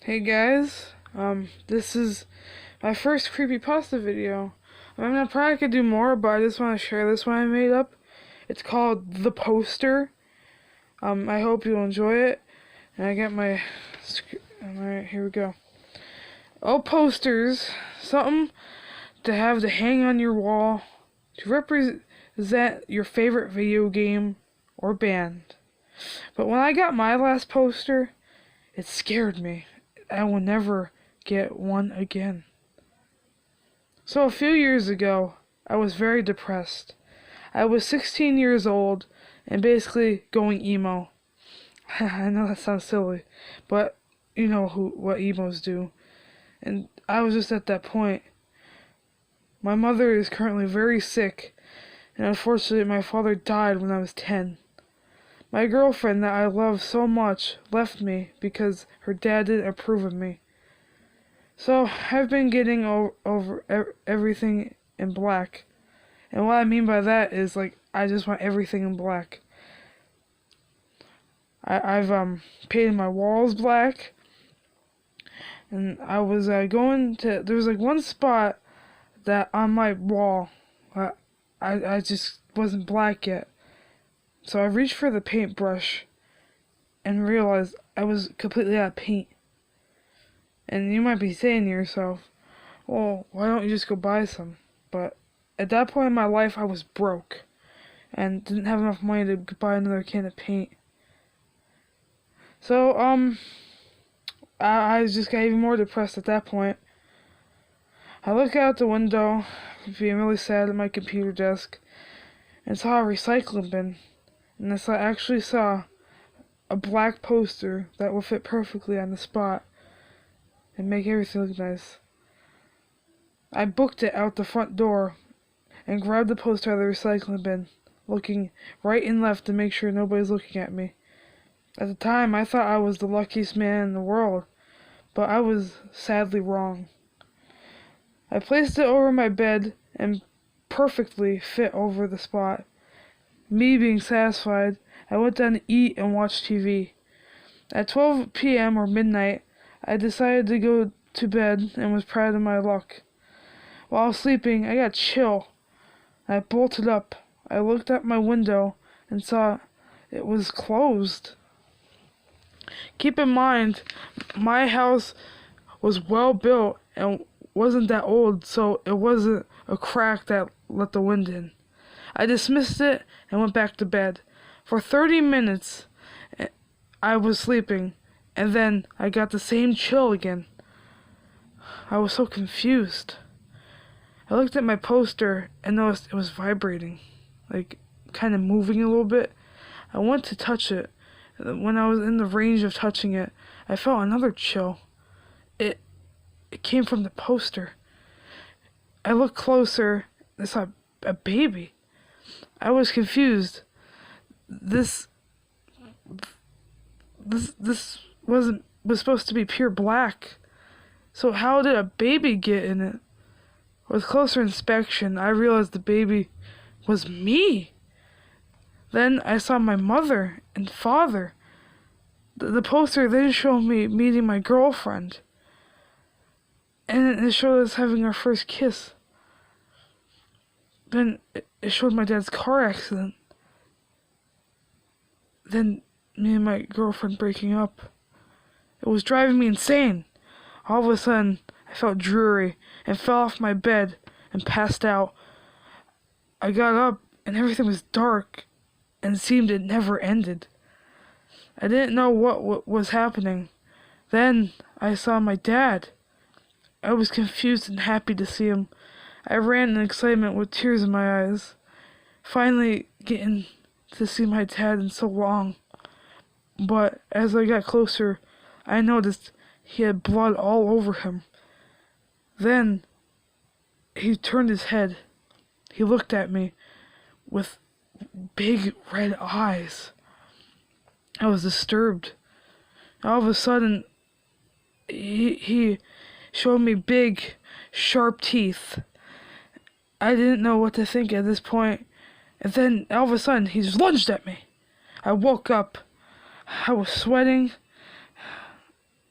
Hey guys, this is my first creepypasta video. I probably could do more, but I just want to share this one I made up. It's called The Poster. I hope you'll enjoy it. And I got my, alright, here we go. Oh, posters, something to have to hang on your wall to represent your favorite video game or band. But when I got my last poster, it scared me. I will never get one again. So a few years ago, I was very depressed. I was 16 years old and basically going emo. I know that sounds silly, but you know what emos do. And I was just at that point. My mother is currently very sick, and unfortunately my father died when I was 10. My girlfriend that I love so much left me because her dad didn't approve of me. So I've been getting over everything in black. And what I mean by that is, like, I just want everything in black. I've painted my walls black. And I was there was like one spot that on my wall I just wasn't black yet. So I reached for the paintbrush and realized I was completely out of paint. And you might be saying to yourself, well, why don't you just go buy some? But at that point in my life, I was broke and didn't have enough money to buy another can of paint. So, I just got even more depressed at that point. I looked out the window, being really sad at my computer desk, and saw a recycling bin. And I actually saw a black poster that will fit perfectly on the spot and make everything look nice. I booked it out the front door and grabbed the poster out of the recycling bin, looking right and left to make sure nobody's looking at me. At the time, I thought I was the luckiest man in the world, but I was sadly wrong. I placed it over my bed and perfectly fit over the spot. Me being satisfied, I went down to eat and watch TV. At 12 p.m. or midnight, I decided to go to bed and was proud of my luck. While sleeping, I got chill. I bolted up. I looked out my window and saw it was closed. Keep in mind, my house was well built and wasn't that old, so it wasn't a crack that let the wind in. I dismissed it and went back to bed. For 30 minutes, I was sleeping, and then I got the same chill again. I was so confused. I looked at my poster and noticed it was vibrating, like kind of moving a little bit. I went to touch it. When I was in the range of touching it, I felt another chill. It came from the poster. I looked closer and saw a baby. I was confused. This was supposed to be pure black. So how did a baby get in it? With closer inspection, I realized the baby was me. Then I saw my mother and father. The poster then showed me meeting my girlfriend. And it showed us having our first kiss. Then it showed my dad's car accident. Then me and my girlfriend breaking up. It was driving me insane. All of a sudden, I felt dreary and fell off my bed and passed out. I got up and everything was dark and it seemed it never ended. I didn't know what was happening. Then I saw my dad. I was confused and happy to see him. I ran in excitement with tears in my eyes. Finally getting to see my dad in so long. But as I got closer, I noticed he had blood all over him. Then he turned his head. He looked at me with big red eyes. I was disturbed. All of a sudden, he showed me big, sharp teeth. I didn't know what to think at this point, and then all of a sudden he just lunged at me. I woke up. I was sweating.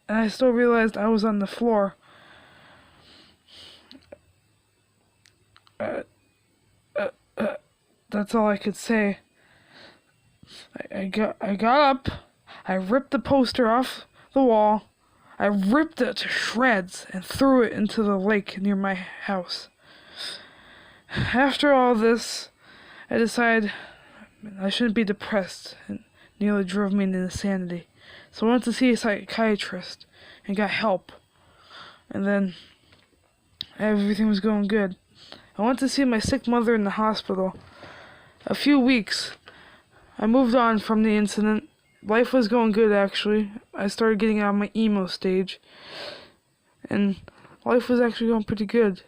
and I still realized I was on the floor. That's all I could say. I got up, I ripped the poster off the wall, I ripped it to shreds and threw it into the lake near my house. After all this, I decided I shouldn't be depressed, and nearly drove me into insanity. So I went to see a psychiatrist and got help. And then everything was going good. I went to see my sick mother in the hospital. A few weeks, I moved on from the incident. Life was going good, actually. I started getting out of my emo stage, and life was actually going pretty good.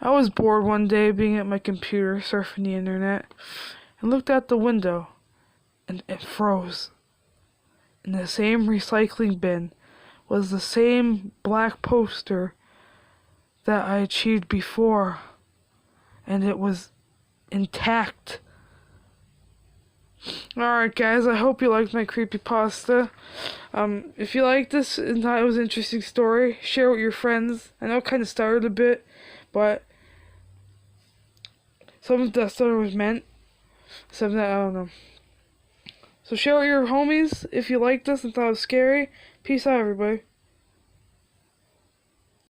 I was bored one day being at my computer, surfing the internet, and looked out the window, and it froze. In the same recycling bin was the same black poster that I achieved before, and it was intact. Alright guys, I hope you liked my creepypasta. If you liked this and thought it was an interesting story, share it with your friends. I know it kind of started a bit, but some of that story was meant. Some of that, I don't know. So share it with your homies if you liked this and thought it was scary. Peace out, everybody.